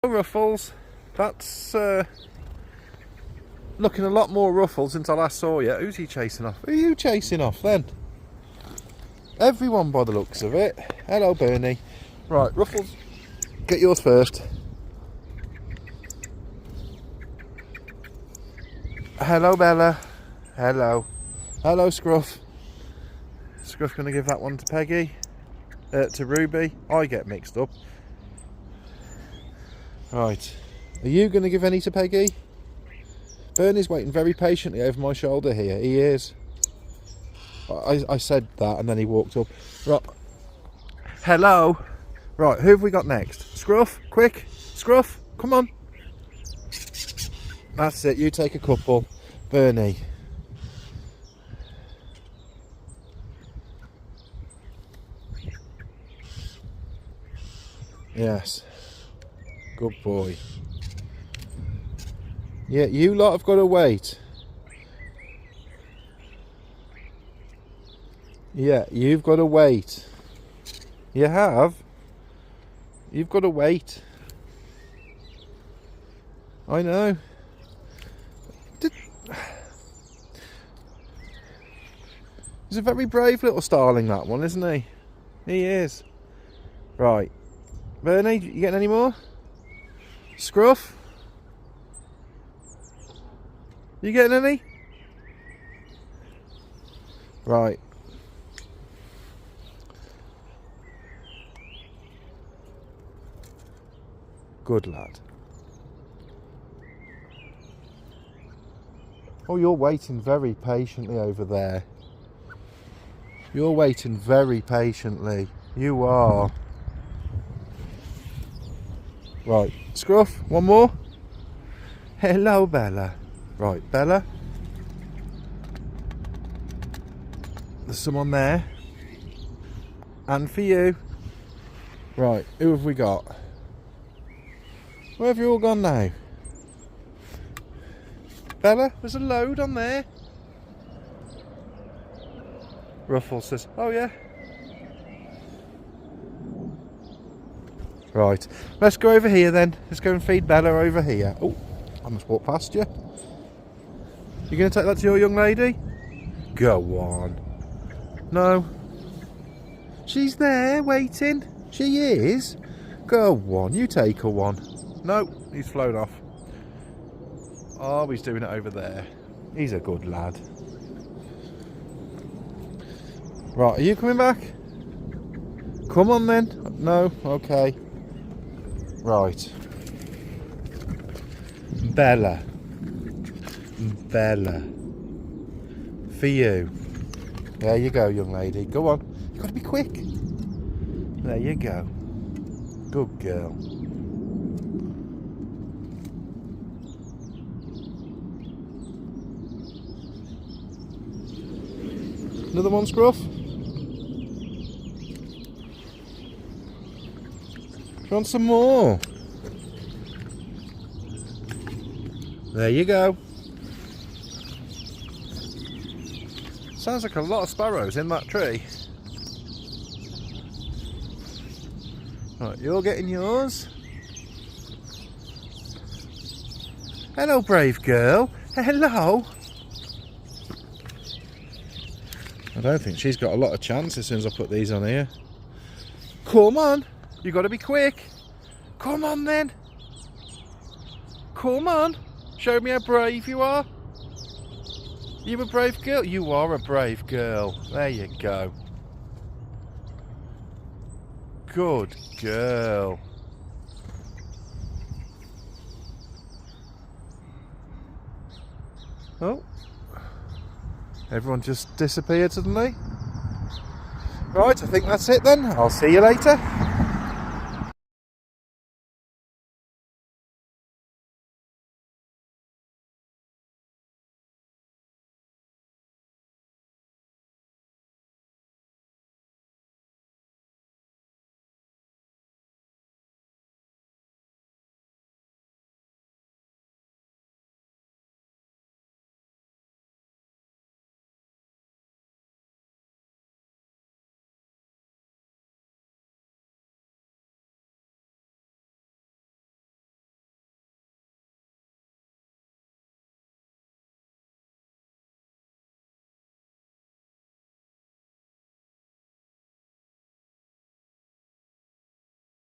Ruffles, that's looking a lot more ruffled since I last saw you. Who's he chasing off? Who are you chasing off then? Everyone by the looks of it. Hello, Bernie. Right, Ruffles, get yours first. Hello, Bella. Hello. Hello, Scruff. Scruff going to give that one to Peggy. To Ruby. I get mixed up. Right. Are you going to give any to Peggy? Bernie's waiting very patiently over my shoulder here. He is. I said that and then he walked up. Right. Hello. Right, who have we got next? Scruff, quick. Scruff, come on. That's it, you take a couple. Bernie. Yes. Good boy. Yeah, you lot have got to wait. Yeah, you've got to wait. You have. You've got to wait. I know. He's a very brave little starling, that one, isn't he? He is. Right. Bernie, you getting any more? Scruff? You getting any? Right. Good lad. Oh, you're waiting very patiently over there. You're waiting very patiently. You are. Right, Scruff, one more. Hello, Bella. Right, Bella. There's someone there. And for you. Right, who have we got? Where have you all gone now? Bella, there's a load on there. Ruffles says, oh yeah. Right, let's go over here then. Let's go and feed Bella over here. Oh, I almost walked past you. You going to take that to your young lady? Go on. No. She's there waiting. She is. Go on, you take her one. No, he's flown off. Oh, he's doing it over there. He's a good lad. Right, are you coming back? Come on then. No, okay. Right. Bella. Bella. For you. There you go, young lady. Go on. You've got to be quick. There you go. Good girl. Another one, Scruff? Do you want some more? There you go. Sounds like a lot of sparrows in that tree. Right, you're getting yours. Hello, brave girl. Hello. I don't think she's got a lot of chance as soon as I put these on here. Come on. You got to be quick. Come on then. Come on. Show me how brave you are. You a brave girl? You are a brave girl. There you go. Good girl. Oh. Everyone just disappeared suddenly. Right, I think that's it then. I'll see you later.